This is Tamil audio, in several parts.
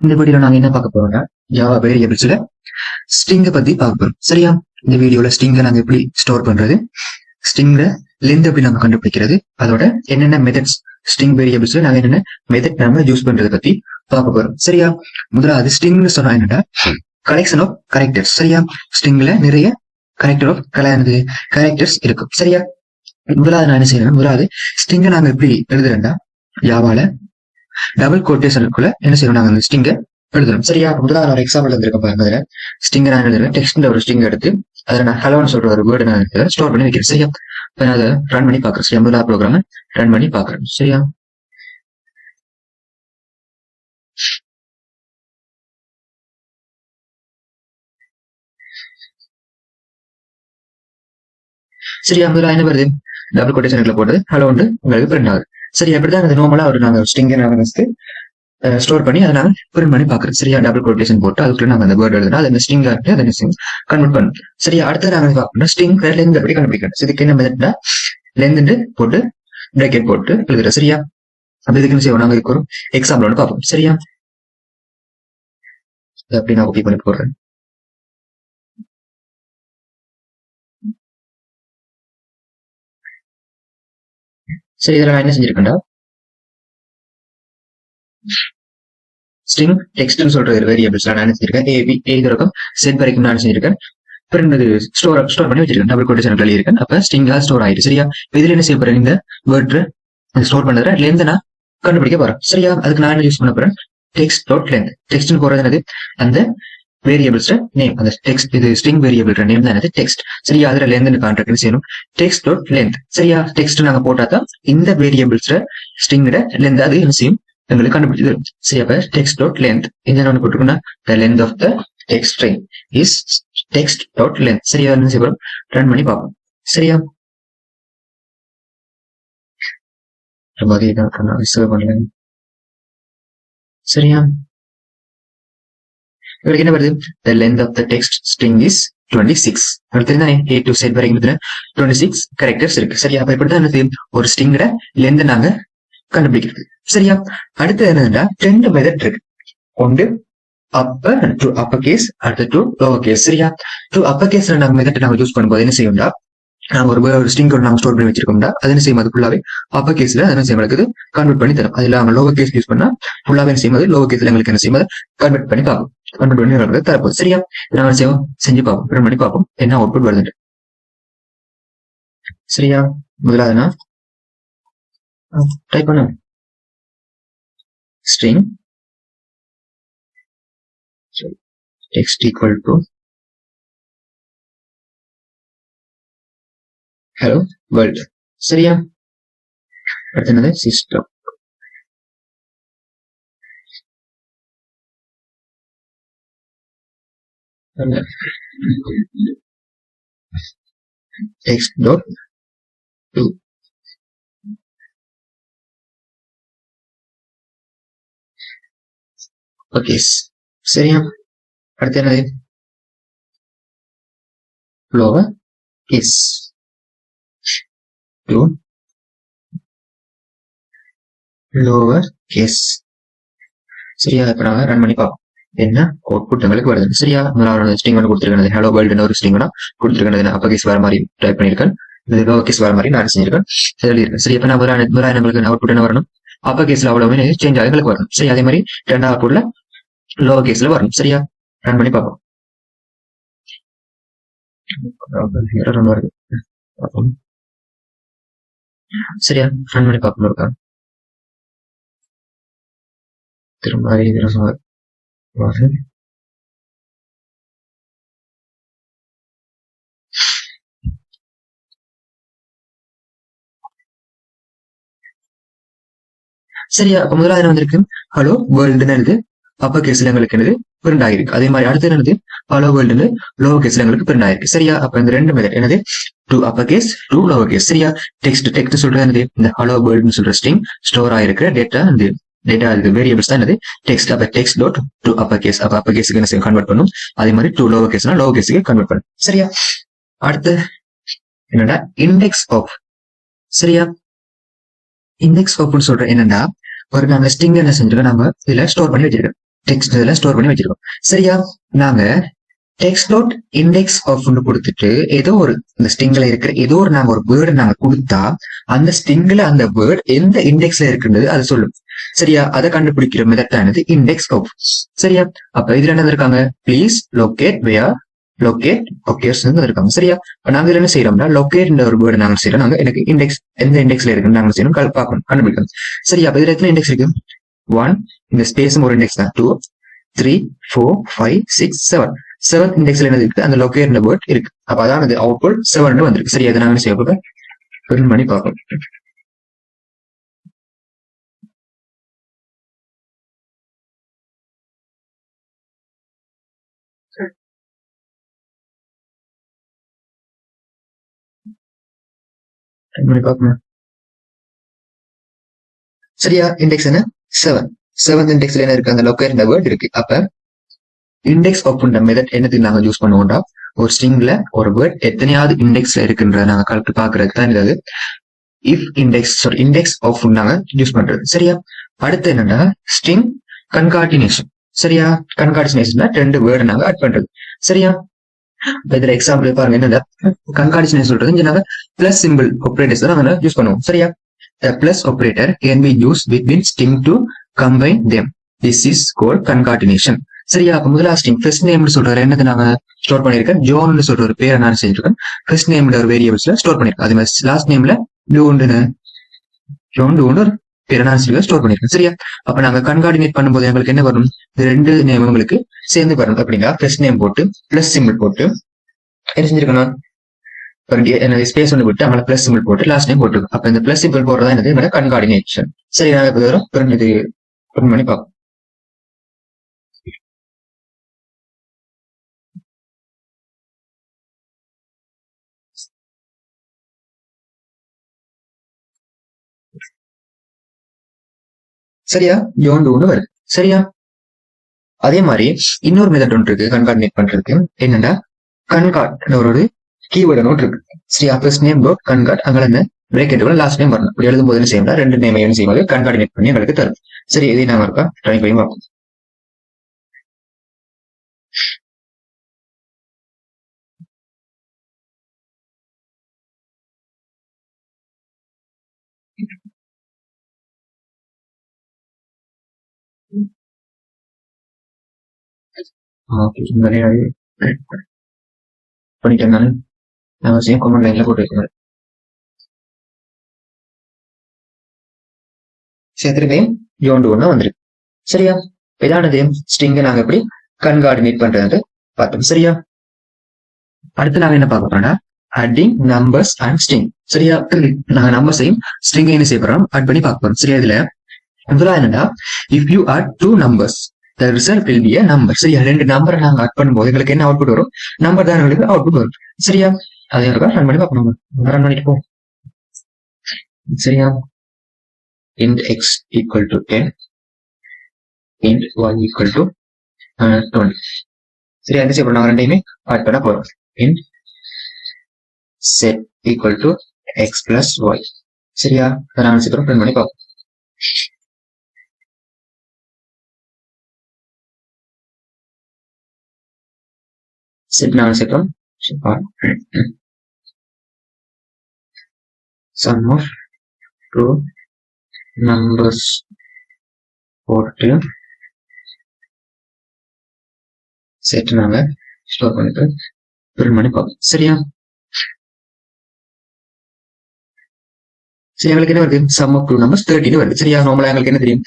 இந்த வீடியோல நாங்க என்ன பார்க்க போறோம்னா ஜாவா வேரியபிள்ஸ்ல ஸ்ட்ரிங்கை பத்தி பார்க்க போறோம். சரியா? இந்த வீடியோல ஸ்ட்ரிங்கை நாங்க எப்படி ஸ்டோர் பண்றது, ஸ்ட்ரிங்ல லென்த் எப்படி நாங்க கண்டுபிடிக்கிறது, அதோட என்னென்ன மெத்தட்ஸ் ஸ்ட்ரிங் வேரியபிள்ஸ்ல நாங்க என்னென்ன மெத்தட் நாம யூஸ் பண்றதை பத்தி பார்க்க போறோம். சரியா? முதலாவது ஸ்ட்ரிங்னு சொன்னா என்னன்னா கலெக்ஷன் ஆஃப் கேரக்டர்ஸ். சரியா? ஸ்ட்ரிங்ல நிறைய கேரக்டர்ஸ் இருக்கும். சரியா? முதலாவது நான் என்ன செய்யறேன், முதலாவது ஸ்ட்ரிங்கை நாங்க எப்படி எழுதுறேன்டா ஜாவால டபுள் கோட்டேஷனுக்குள்ள என்ன செய்யணும், நாங்க அந்த ஸ்ட்ரிங்கை எழுதுறோம். சரியா? முதல்ல ஒரு எக்ஸாம்பிள் இருந்திருக்க பாருங்க. அதுல ஸ்ட்ரிங் நான் எழுதுறேன், டெக்ஸ்ட்ல ஒரு ஸ்ட்ரிங் எடுத்து அதை நான் ஹலோன்னு சொல்ற ஒரு வேர்டு நான் ஸ்டோர் பண்ணி வைக்கிறேன். சரியா? இப்ப நான் அதை ரன் பண்ணி பாக்குறேன். சரியா? முதலாவது ப்ரோக்ராம் ரன் பண்ணி பாக்குறேன். சரியா? சரியா? முதல்ல என்ன வருது, டபுள் கோட்டேஷனுக்குள்ள போட்டது ஹலோ வந்து உங்களுக்கு பிரிண்ட் ஆகுது. சரி, அப்படிதான் அது நார்மலா ஒரு நாங்க ஸ்ட்ரிங்கை நாங்க ஸ்டோர் பண்ணி அதை நாங்க பிரிண்ட் பண்ணி பாக்குறோம். சரியா? டபுள் கோட்டேஷன் போட்டு அதுக்குள்ள நாங்க அந்த வேர்டு எழுதுனா அதை ஸ்ட்ரிங் ஆகிட்டு அதை கன்வெர்ட் பண்ணும். சரியா? அடுத்து நாங்க பார்க்கணும் ஸ்ட்ரிங் லென்த் எப்படி கண்டுபிடிக்கணும். இதுக்கு என்ன மெத்தட்னா லென்த் போட்டு பிரேக்கெட் போட்டு எழுதுறோம். சரியா? அப்ப இதுக்கு என்ன செய்வோம், நாங்க இதுக்கு ஒரு எக்ஸாம்பிள் ஒன்று பார்ப்போம். சரியா? அப்படி நான் காப்பி பண்ணி போடுறேன். சரி, இதுல நான் என்ன செஞ்சிருக்கேன்டா ஸ்ட்ரிங் டெக்ஸ்ட்னு சொல்ற ஒரு வேரியபிள்ஸ் நான் என்ன செஞ்சிருக்கேன், ஏபி ஏதற்கும் செட் வரைக்கும் நான் செஞ்சிருக்கேன். ஸ்டோர் பண்ணி வச்சிருக்கேன், டபுள் கோட்டேஷன் எழுதியிருக்கேன். அப்ப ஸ்ட்ரிங்கா ஸ்டோர் ஆயிடுச்சு. சரியா? இதுல என்ன செய்ய போறேன், இந்த வேர்டு ஸ்டோர் பண்ணதுல லென்த் நான் கண்டுபிடிக்க போறேன். சரியா? அதுக்கு நான் யூஸ் பண்ண போறேன் டெக்ஸ்ட் டாட் லென்த். டெக்ஸ்ட்னு போறது என்னது, அந்த வேரியபிள்ஸ் நேம், அந்த டெக்ஸ்ட் இது ஸ்ட்ரிங் வேரியபிள் நேம் தான் என்னது டெக்ஸ்ட். சரியா? அதுல லென்த் கான்ட்ராக்ட் செய்யணும் டெக்ஸ்ட் டாட் லென்த். சரியா? டெக்ஸ்ட் நாங்க போட்டாதான் இந்த வேரியபிள்ஸ் ஸ்ட்ரிங்கோட லென்த் அது என்ன செய்யும், எங்களுக்கு கண்டுபிடிச்சது. சரி, அப்ப டெக்ஸ்ட் டாட் லென்த் என்ன போட்டுருக்கோம்னா the length of the text string is text dot length. சரியா? என்ன செய்வோம், ரன் பண்ணி பார்ப்போம். சரியா? சரியா? இவருக்கு என்ன வருது, the length of the text string is 26. அடுத்து A to Z வரைக்கும் 26 கேரக்டர்ஸ் இருக்கு. சரியா? அப்ப இப்படிதான் என்ன செய்யும், ஒரு ஸ்ட்ரிங்கோட லென்த் நாங்க கண்டுபிடிக்கிறது. சரியா? அடுத்து என்னன்னா ரெண்டு மெத்தட் இருக்கு. ஒன்று அப்பர் டு அப்பர் கேஸ், அடுத்து டு லோவர் கேஸ். சரியா? டு அப்பர் கேஸ்ல நாங்க மெத்தட் நாங்க யூஸ் பண்ணும்போது என்ன செய்யும்டா, நாங்க ஒரு ஸ்ட்ரிங் நாங்க ஸ்டோர் பண்ணி வச்சிருக்கோம்டா அது என்ன செய்யும், அது ஃபுல்லாவே அப்பர் கேஸ்ல என்ன செய்யும், எங்களுக்கு கன்வெர்ட் பண்ணி தரும். அதுல அவங்க லோவர் கேஸ் யூஸ் பண்ணா ஃபுல்லாவே என்ன செய்யும், லோவர் கேஸ்ல எங்களுக்கு என்ன செய்யும், கன்வெர்ட் பண்ணி பார்ப்போம். கன்வெர்ட் பண்ணி எங்களுக்கு தரப்போம். சரியா? நாங்க செஞ்சு பார்ப்போம், ரன் பண்ணி பார்ப்போம் என்ன அவுட்புட் வருது. சரியா? முதலாவது நான் டைப் பண்ண string text equal to hello world. சரியா? அடுத்து என்னது, system text dot to okay. சரியா? அடுத்து என்னது, lower case to lower case. சரியா? இப்ப நாங்க ரன் பண்ணி பார்ப்போம் என்ன அவுட்புட் எங்களுக்கு வருது. சரியா? முதலாவது ஸ்ட்ரிங் ஒன்று கொடுத்துருக்கேன், ஹலோ வேர்ல்டுன்னு ஒரு ஸ்ட்ரிங் கொடுத்துருக்கேன். அப்பர் கேஸ் வர மாதிரி டைப் பண்ணியிருக்கேன், இது லோவர் கேஸ் வர மாதிரி நான் செஞ்சிருக்கேன், எழுதியிருக்கேன். சரி, இப்ப நான் முதலாவது எங்களுக்கு அவுட்புட் என்ன வரணும், அப்பர் கேஸ்ல அவ்வளவு சேஞ்ச் ஆகி எங்களுக்கு வரணும். சரி, அதே மாதிரி ரெண்டாவது அவுட்புட்ல லோவர் கேஸ்ல வரணும். சரியா? ரன் பண்ணி பார்ப்போம். சரியா? ரன் பண்ணி பார்ப்போம் இருக்கா, திரும்ப சரியா? அப்ப முதலாவது என்ன வந்திருக்கு, ஹலோ வேர்ல்டுன்னு எழுது அப்பர் கேஸ்ல எங்களுக்கு என்னது பிரிண்ட் ஆகிருக்கு. அதே மாதிரி அடுத்து என்னது, ஹலோ வேர்ல்டுன்னு லோவர் கேஸ்ல எங்களுக்கு பிரிண்ட் ஆயிருக்கு. சரியா? அப்ப இந்த ரெண்டு மெத்தட் என்னது, to upper case to lower case. சரியா? டெக்ஸ்ட் சொல்றது என்னது, இந்த ஹலோ வேர்ல்டுன்னு சொல்ற ஸ்ட்ரிங் ஸ்டோர் ஆயிருக்கிற டேட்டா, இந்த டேட்டா இது வேரியபிள்ஸ் தான் என்னது டெக்ஸ்ட். அப்ப text dot to upper case, அப்ப அப்பர் கேஸுக்கு என்ன கன்வெர்ட் பண்ணும். அதே மாதிரி டு லோவர் கேஸ்னா லோவர் கேஸுக்கு கன்வெர்ட் பண்ணும். சரியா? அடுத்து என்னடா இண்டெக்ஸ் ஆஃப். சரியா? இண்டெக்ஸ் ஆஃப்னு சொல்ற என்னன்னா, ஒரு நாங்க ஸ்ட்ரிங் என்ன செஞ்சிருக்கோம், நம்ம இதுல ஸ்டோர் பண்ணி வச்சிருக்கோம். டெக்ஸ்ட் இதெல்லாம் ஸ்டோர் பண்ணி வச்சிருக்கோம். சரியா? நாங்க டெக்ஸ்ட் டாட் இண்டெக்ஸ் ஆஃப் கொடுத்துட்டு ஏதோ ஒரு இந்த ஸ்ட்ரிங்ல இருக்கிற ஏதோ ஒரு நாங்க ஒரு வேர்டு நாங்க கொடுத்தா அந்த ஸ்ட்ரிங்ல அந்த வேர்ட் எந்த இண்டெக்ஸ்ல இருக்குன்றது அது சொல்லும். சரியா? அதை கண்டுபிடிக்கிற மெத்தடானது இண்டெக்ஸ் ஆஃப். சரியா? அப்ப இதுல என்ன இருக்காங்க? ப்ளீஸ் லொகேட் வேர் லொகேட் ஒகேர்ஸ் இருக்காங்க. சரியா? இப்ப நாங்க இதுல என்ன செய்யறோம்னா லொகேட் ஒரு வேர்டு நாங்க செய்யறோம். நாங்க எனக்கு இண்டெக்ஸ் எந்த இண்டெக்ஸ்ல இருக்குன்னு நாங்க செய்யணும் பார்க்கணும் கண்டுபிடிக்கணும். சரியா? அப்ப இதுல எத்தனை இண்டெக்ஸ் இருக்கு? 1 இந்த ஸ்பேஸும் ஒரு இண்டெக்ஸ் தான். 2 3 4 5 6 7 7th இண்டெக்ஸ்ல என்ன இருக்கு? அந்த லொகேட் வேர்ட் இருக்கு. அப்ப அதான் அது அவுட்புட் 7 வந்திருக்கு. சரி, அதை நாங்க செய்ய போறோம். பிரிண்ட் பண்ணி பார்ப்போம். சரியா? இண்டெக்ஸ் என்ன? 7. 7th இண்டெக்ஸ்ல என்ன இருக்கு? அந்த லொகேட் வேர்ட் இருக்கு. அப்ப இண்டெக்ஸ் ஆஃப் மெத்தட் என்னதுக்கு நாங்க யூஸ் பண்ணுவோம்டா, ஒரு ஸ்ட்ரிங்ல ஒரு வேர்ட் எத்தனையாவது இண்டெக்ஸ்ல இருக்குன்றத நாங்க கலெக்ட் பாக்குறதுக்கு தான் இது இஃப் இண்டெக்ஸ் இண்டெக்ஸ் ஆஃப் நாங்க யூஸ் பண்றது. சரியா? அடுத்து என்னன்னா ஸ்ட்ரிங் கன்கார்டினேஷன். சரியா? கன்கார்டினேஷன்ல 2 வேர்டு நாங்க ஆட் பண்றது. சரியா? இதுல எக்ஸாம்பிள் பாருங்க. என்னன்னா கன்கார்டினேஷன் சொல்றது இங்க நாங்க பிளஸ் சிம்பிள் ஆபரேட்டர்ஸ் தான் நாங்க யூஸ் பண்ணுவோம். சரியா? The plus operator can be used between string to combine them. This is called concatenation. சரியா? அப்ப முதல்ல ஸ்ட்ரிங் ஃபர்ஸ்ட் நேம்னு சொல்ற என்னது நாங்க ஸ்டோர் பண்ணிருக்கேன். ஜோன்னு சொல்ற ஒரு பேரை நான் செஞ்சிருக்கேன். ஃபர்ஸ்ட் நேம்ல ஒரு வேரியபிள்ஸ்ல ஸ்டோர் பண்ணிருக்கேன். அதே மாதிரி லாஸ்ட் நேம்ல ஜோன்னு ஒரு பேரை நான் ஸ்டோர் பண்ணிருக்கேன். சரியா? அப்ப நாங்க கன்கார்டினேட் பண்ணும்போது எங்களுக்கு என்ன வரும்? 2 நேம் உங்களுக்கு சேர்ந்து வரும். அப்படின்னா ஃபர்ஸ்ட் நேம் போட்டு பிளஸ் சிம்பிள் போட்டு என்ன செஞ்சிருக்கணும்? ஸ்பேஸ் ஒன்று விட்டு அவங்களை பிளஸ் சிம்பிள் போட்டு லாஸ்ட் நேம் போட்டு. அப்ப இந்த பிளஸ் சிம்பிள் போடுறதா என்னது? கன்கார்டினேஷன். சரி, நான் இப்ப வரும் இது பிரிண்ட் பண்ணி பார்ப்போம். சரியா? ஜோன் ஒன்று வருது. சரியா? அதே மாதிரி இன்னொரு மெத்தட் ஒன்று இருக்கு கன்கார்டினேட் பண்றதுக்கு. என்னன்னா கன்கார்ட் ஒரு கீவேர்டு நோட் இருக்கு. சரியா? ஃபர்ஸ்ட் நேம் டாட் கன்கார்ட் அங்கே என்ன பிரேக்கெட் லாஸ்ட் நேம் வரணும். இப்படி எழுதும்போது என்ன செய்யணும்? 2 நேம் என்ன செய்யும்போது கன்கார்டினேட் பண்ணி எங்களுக்கு தரும். சரி, இதை நாம இருக்கா ட்ரை பண்ணி பார்ப்போம். பண்ணிட்டேன் நான். நான் சேம் கமெண்ட் லைன்ல போட்டு வைக்கிறேன். சேர்த்துருக்கேன். ஜோன் ஒன்று வந்துருக்கு. சரியா? இதானது ஸ்ட்ரிங்கை நாங்க எப்படி கன்கார்டினேட் பண்றது பார்த்தோம். சரியா? அடுத்து நாங்க என்ன பார்க்க போறோம்னா adding numbers and string. சரியா? நாங்க நம்பர்ஸையும் ஸ்ட்ரிங்கை என்ன செய்ய போறோம்? ஆட் பண்ணி பார்க்க போறோம். சரியா? இதுல முதல்ல என்னன்னா if you add 2 numbers the result will be a number. சரியா? 2 நம்பரை நாங்க ஆட் பண்ணும்போது எங்களுக்கு என்ன அவுட்புட் வரும்? நம்பர் தான் எங்களுக்கு அவுட்புட் வரும். சரியா? அதே இருக்கா ரன் பண்ணி பார்க்கணும். ரன் பண்ணிட்டு போ. சரியா? int x equal to 10 int y equal to 20. சரியா? என்ன செய்ய போறோம்? நாங்க ரெண்டையுமே ஆட் பண்ண போறோம். int set equal to x plus y. சரியா? நான் செய்ய போறோம். ரன் பண்ணி பார்ப்போம். set நான் செய்ய போறோம். sum of two numbers போட்டு செட் நாங்க ஸ்டோர் பண்ணிட்டு பிரிண்ட் பண்ணி பார்ப்போம். சரியா? சரி, எங்களுக்கு என்ன வருது? சம் ஆஃப் 2 நம்பர்ஸ் 13 வருது. சரியா? நார்மலா எங்களுக்கு என்ன தெரியும்?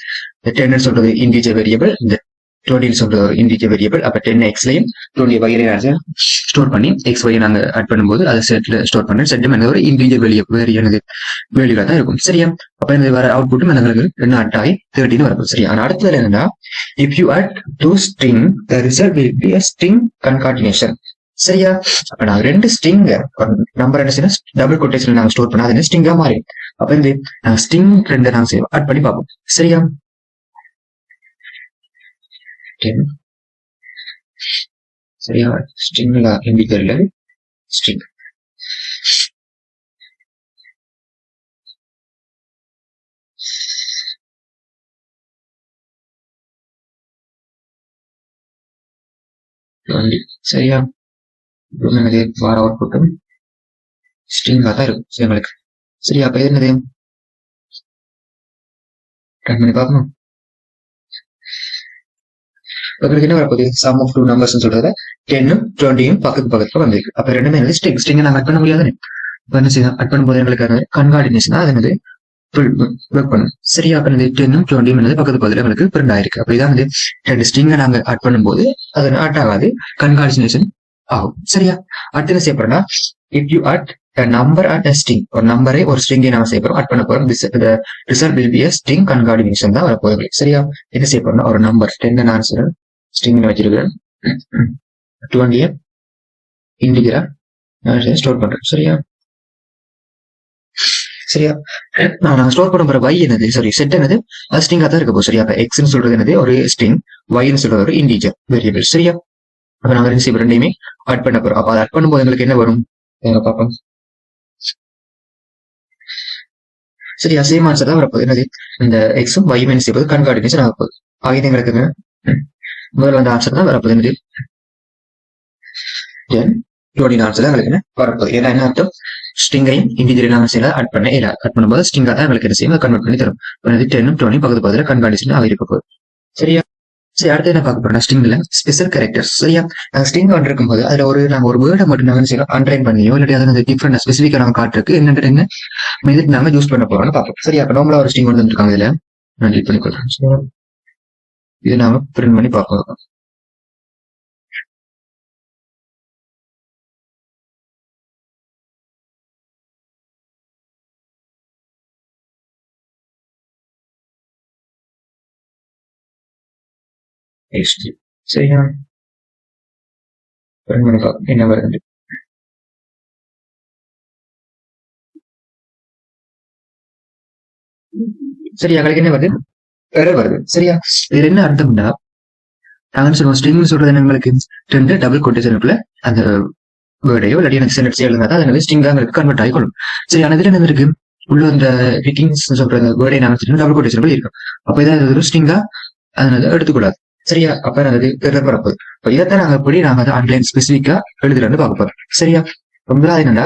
10 சொல்றது இன்டிஜர் வேரியபிள், இந்த 20 சொல்றது ஒரு இன்டிஜர் வேரியபிள். அப்ப 10 எக்ஸ்லையும் 20 வகையில ஸ்டோர் பண்ணி எக்ஸ் ஒய் நாங்க ஆட் பண்ணும்போது அதை செட்ல ஸ்டோர் பண்ணி செட்டும் என்ன ஒரு இன்டிஜர் வேல்யூல தான் இருக்கும். சரியா? அப்ப இந்த வர அவுட்புட்டும் எங்களுக்கு என்ன ஆட் ஆகி 13 வரும். சரியா? ஆனா அடுத்தது என்னன்னா if you add 2 string the result will be a string concatenation. சரியா? அப்ப நாங்க 2 ஸ்ட்ரிங் நம்பர் என்ன செய்யணும்? டபுள் கொட்டேஷன் நாங்க ஸ்டோர் பண்ணா அது என்ன ஸ்ட்ரிங்கா மாறி அப்ப இந்த ஸ்ட்ரிங் 2 நாங்க செய்வோம் ஆட் பண்ணி பார்ப்போம். சரியா? 10 சரியா? ஸ்ட்ரிங்ல இண்டிஜர்ல ஸ்ட்ரிங் 20 சரியா. என்னது வார அவுட்புட்டும் ஸ்ட்ரிங்கா தான் இருக்கும் எங்களுக்கு சரியா. அப்ப இது என்னது ரன் பண்ணி பார்க்கணும். உங்களுக்கு என்ன வரப்போகுது சம் ஆஃப் டூ நம்பர்ஸ் சொல்றத 10ம் 20யும் பக்கத்துல வந்திருக்கு. அப்ப ரெண்டுமே என்னது ஸ்ட்ரிங் நாங்க அட் பண்ண முடியாது. இப்ப என்ன செய்யணும் அட் பண்ணும்போது எங்களுக்கு கன்கார்டினேஷன் அது என்னது ஒர்க் பண்ணும் சரியா. அப்ப இந்த 10ம் 20யும் என்னது பக்கத்துல எங்களுக்கு பிரிண்ட் ஆயிருக்கு. அப்ப இதான் வந்து ரெண்டு ஸ்ட்ரிங்கை நாங்க அட் பண்ணும்போது அது அட் ஆகாது, கன்கார்டினேஷன் ஆகும் சரியா. அடுத்து என்ன செய்ய போறோம்னா if you at number at string, ஒரு நம்பரை ஒரு ஸ்ட்ரிங்கை நாம செய்ய போறோம் அட் பண்ண போறோம். Result will be a string concatenation தான் வரப்போகுது சரியா. என்ன செய்ய போறோம்னா ஒரு நம்பர் 10 நான் ஸ்ட்ரிங் வச்சிருக்கிறேன், 20 இன்டிஜரா ஸ்டோர் பண்றேன் சரியா. சரியா நாங்க ஸ்டோர் பண்ண போற y என்னது சாரி செட் என்னது அது ஸ்ட்ரிங்கா தான் இருக்க போகுது சரியா. அப்ப x ன்னு சொல்றது என்னது ஒரு ஸ்ட்ரிங், y ன்னு சொல்றது ஒரு இன்டிஜர் வேரியபிள் சரியா. அப்ப நாங்க ரெண்டையுமே அட் பண்ண போறோம். அப்ப அதை அட் பண்ணும்போது எங்களுக்கு என்ன வரும் பார்ப்போம் சரியா. சேம் ஆன்சர் தான் வரப்போகுது என்னது இந்த எக்ஸும் y மைனஸ் செய்வது கன்கார்டினேஷன் ஆக போகுது. ஆகியது எங்களுக்கு முதல்ல அந்த ஆன்சர் தான் வரப்போகுது என்னது 10 20 ஆன்சர் தான் எங்களுக்கு என்ன வரப்போகுது. ஏன்னா என்ன அர்த்தம் ஸ்ட்ரிங்கையும் இன்டிஜர் நாம செய்யல அட் பண்ண இல்ல அட் பண்ணும்போது ஸ்ட்ரிங்கா தான் எங்களுக்கு என்ன செய்யும் கன்வெர்ட் பண்ணி தரும். 10ம் 20 பக்கத்துல கன்கார்டினேஷன் ஆக இருக்க போகுது சரியா. சரி அடுத்து என்ன பார்க்க போறோம் ஸ்ட்ரிங்ல ஸ்பெஷல் கேரக்டர்ஸ் சரியா. நாங்க ஸ்ட்ரிங் இருக்கும் போது அதுல நாங்க ஒரு வேர்டை மட்டும் நாங்க செய்யலாம் அண்டர்லைன் பண்ணியோ இல்லாட்டி அதை டிஃப்ரெண்ட் ஸ்பெசிஃபிக்கா நாங்க காட்டுறதுக்கு என்ன மெத்தட் நாங்க யூஸ் பண்ண போறோம்னு பார்ப்போம் சரியா. அப்ப நார்மலா ஒரு ஸ்ட்ரிங் வந்துருக்காங்க இதுல நான் டீல் பண்ணிக்கொள்றேன். இது நாம பிரிண்ட் பண்ணி பார்ப்போம். சரியா பிரிண்ட் பண்ணி பார்ப்போம் என்ன வருது. சரியா எங்களுக்கு என்ன வருது எரர் வருது சரியா. இதுல என்ன அர்த்தம்னா நாங்க சொல்லுவோம் ஸ்ட்ரிங் சொல்றது எங்களுக்கு ரெண்டு டபுள் கொட்டேஷனுக்குள்ள அந்த வேர்டையோ இல்லாட்டி எனக்கு சென்டென்ஸ் எழுதுனா தான் அது ஸ்ட்ரிங்கா எங்களுக்கு கன்வெர்ட் ஆகிக்கொள்ளும் சரி. ஆனா இதுல என்ன இருக்கு உள்ள இந்த விக்கிங்ஸ் சொல்ற வேர்டை நாங்க டபுள் கொட்டேஷனுக்குள்ள இருக்கும். அப்ப இதான் ஒரு ஸ்ட்ரிங்கா அதனால எடுத்துக்கூடாது சரியா. அப்ப அது எரர் வரப்போகுது. இப்ப இதைத்தான் நாங்க எப்படி நாங்க அதை ஆன்லைன் ஸ்பெசிஃபிக்கா எழுதுறோம்னு பார்க்க போறோம் சரியா. முதலாவது என்னன்னா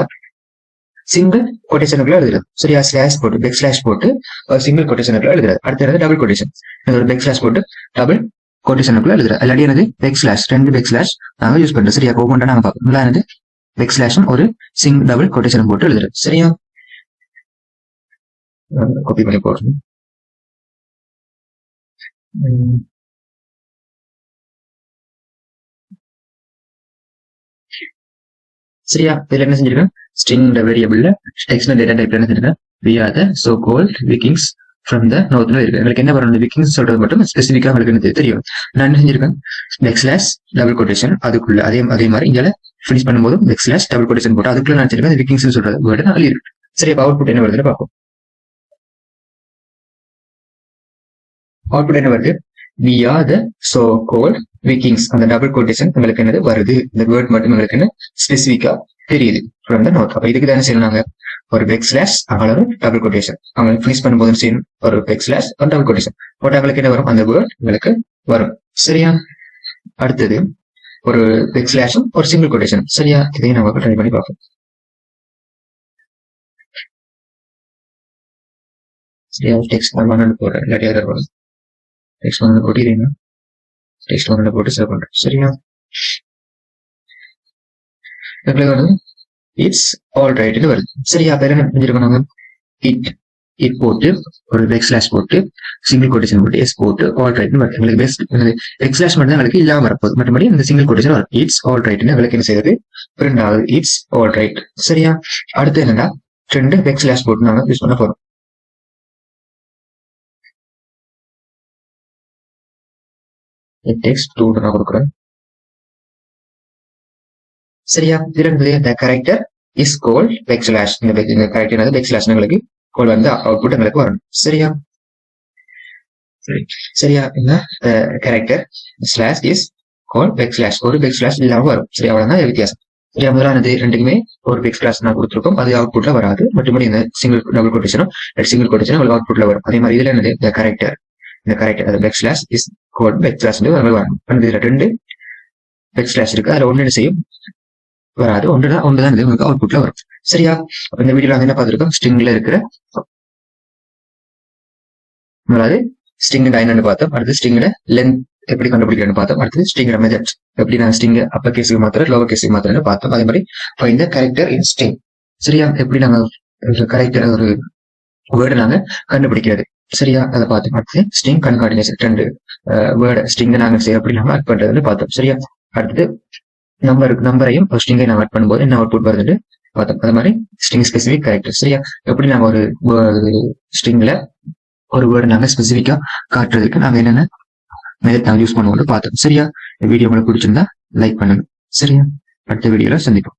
சிங்கிள் கொட்டேஷனுக்குள்ள எழுதுறது சரியா. ஸ்லாஷ் போட்டு பெக் ஸ்லாஷ் போட்டு ஒரு சிங்கிள் கொட்டேஷனுக்குள்ள எழுதுறது. அடுத்து டபுள் கொட்டேஷன் ஒரு பெக் ஸ்லாஷ் போட்டு டபுள் கொட்டேஷனுக்குள்ள எழுதுறது. இல்லாட்டி என்னது பெக் ஸ்லாஷ் ரெண்டு பெக் ஸ்லாஷ் நாங்க யூஸ் பண்றோம் சரியா. ஒவ்வொன்றா நாங்க பார்ப்போம். என்னது பெக் ஸ்லாஷும் ஒரு டபுள் கொட்டேஷன் போட்டு எழுதுறது சரியா. காப்பி பண்ணி போடுறோம் சரியா. இதுல என்ன செஞ்சிருக்கேன் ஸ்ட்ரிங் வேரியபிள்ல டெக்ஸ்ட் டேட்டா டைப்ல என்ன செஞ்சிருக்கேன் we are the so called vikings from the north இருக்கு. எங்களுக்கு என்ன வரும் விக்கிங்ஸ் சொல்றது மட்டும் ஸ்பெசிஃபிக்கா உங்களுக்கு என்ன தெரியும். நான் என்ன செஞ்சிருக்கேன் பெக் ஸ்லாஷ் டபுள் கொட்டேஷன் அதுக்குள்ள அதே மாதிரி இங்க ஃபினிஷ் பண்ணும்போது பெக் ஸ்லாஷ் டபுள் கொட்டேஷன் போட்டு அதுக்குள்ள நான் வச்சிருக்கேன் விக்கிங்ஸ் சொல்றது வேர்டு நான் எழுதிருக்கேன் சரி. அப்ப அவுட்புட் என்ன வருதுன்னு பார்ப்போம். அவுட்புட் என்ன வருது we are the so called vikings அந்த டபுள் கொட்டேஷன் உங்களுக்கு என்னது வருது. இந்த வேர்ட் மட்டும் உங்களுக்கு என்ன ஸ்பெசிஃபிக்கா தெரியுது from the north. அப்ப இதுக்கு தானே செய்யணும் ஒரு பெக் ஸ்லாஷ் அவங்கள ஒரு டபுள் கொட்டேஷன் அவங்க ஃபினிஷ் பண்ணும்போது செய்யணும் ஒரு பெக் ஸ்லாஷ் ஒரு டபுள் கொட்டேஷன் போட்டு அவங்களுக்கு என்ன வரும் அந்த வேர்ட் உங்களுக்கு வரும் சரியா. அடுத்தது ஒரு பெக் ஸ்லாஷும் ஒரு சிங்கிள் கொட்டேஷன் சரியா. இதையும் நம்ம ட்ரை பண்ணி பார்ப்போம் சரியா. டெக்ஸ்ட் போடுறேன் இல்லாட்டி எரர் வரும். டெக்ஸ்ட் போட்டு இதேனா டெக்ஸ்ட் போட்டு சேவ் பண்றேன் சரியா. எங்களுக்கு வந்து இட்ஸ் ஆல் ரைட்னு வருது சரியா. அப்ப என்ன செஞ்சிருக்கோம் நாங்க இட் போட்டு ஒரு பெக் ஸ்லாஷ் போட்டு சிங்கிள் கொட்டேஷன் போட்டு எஸ் போட்டு ஆல் ரைட்னு வருது. எங்களுக்கு பெக் ஸ்லாஷ் மட்டும் தான் எங்களுக்கு இல்லாம வரப்போகுது. மற்றபடி இந்த சிங்கிள் கொட்டேஷன் வரும் இட்ஸ் ஆல் ரைட்னு எங்களுக்கு என்ன செய்யுது பிரிண்ட் ஆகுது இட்ஸ் ஆல் ரைட் சரியா. அடுத்து என்னன்னா ரெண்டு பெக் ஸ்லாஷ் போட்டு நாங்க யூஸ் பண்ண போறோம். டெக்ஸ்ட் 2 நான் கொடுக்குறேன் சரியா. இரண்டு the character is called back slash இந்த கரெக்டர் பெக் ஸ்லாஷ் எங்களுக்கு கால் வந்து அவுட்புட் எங்களுக்கு வரணும் சரியா. சரியா இந்த character slash is call back slash ஒரு பெக் ஸ்லாஷ் இல்லாம வரும் சரி. அவ்வளவுதான் வித்தியாசம் சரியா. முதலானது ரெண்டுக்குமே ஒரு பெக் ஸ்லாஷ் நான் கொடுத்துருக்கோம் அது அவுட்புட்ல வராது. மற்றபடி இந்த சிங்கிள் டபுள் கொட்டேஷனும் சிங்கிள் கொட்டேஷனும் உங்களுக்கு அவுட்புட்ல வரும். அதே மாதிரி இதுல என்னது இந்த கேரக்டர் அது back slash is call back slash வரும். இதுல ரெண்டு பேக் ஸ்லாஷ் இருக்கு. அதுல ஒன்று செய்யும் வராது. ஒன்றுதான் இது உங்களுக்கு அவுட்புட்ல வரும். சரியா? இந்த வீடியோல வந்து என்ன பார்த்துருக்கோம், ஸ்ட்ரிங்ல இருக்கிற அதாவது ஸ்ட்ரிங் என்னன்னு பார்த்தோம். அடுத்து ஸ்ட்ரிங்கோட லென்த் எப்படி கண்டுபிடிக்கிறேன்னு பார்த்தோம். அடுத்து ஸ்ட்ரிங்கோட மெத்தட் எப்படி நான் ஸ்ட்ரிங் அப்பர் கேஸுக்கு மாத்திரம் லோவர் கேஸுக்கு மாத்திரம் பார்த்தோம். அதே மாதிரி find the character in string. சரியா? எப்படி நாங்க கரெக்டர் ஒரு வேர்டை நாங்க கண்டுபிடிக்கிறது. சரியா? அதை பார்த்தோம். அடுத்து ஸ்ட்ரிங் கன்கார்டினேஷன் 2 வேர்டு ஸ்ட்ரிங்கை நாங்க எப்படி நம்ம ஆட் பண்றதுன்னு பார்த்தோம். சரியா? அடுத்து நம்பரையும் ஒரு ஸ்ட்ரிங்கை நாங்க ஆட் பண்ணும்போது என்ன அவுட்புட் வருதுன்னு பார்த்தோம். அது மாதிரி ஸ்ட்ரிங் ஸ்பெசிபிக் கேரக்டர். சரியா? எப்படி நாங்க ஒரு ஸ்ட்ரிங்ல ஒரு வேர்டு நாங்க ஸ்பெசிபிக்கா காட்டுறதுக்கு நாங்க என்னென்ன மெத்தட் நாங்க யூஸ் பண்ணுவோம்னு பார்த்தோம். சரியா? இந்த வீடியோ உங்களுக்கு பிடிச்சிருந்தா லைக் பண்ணுங்க. சரியா? அடுத்த வீடியோல சந்திப்போம்.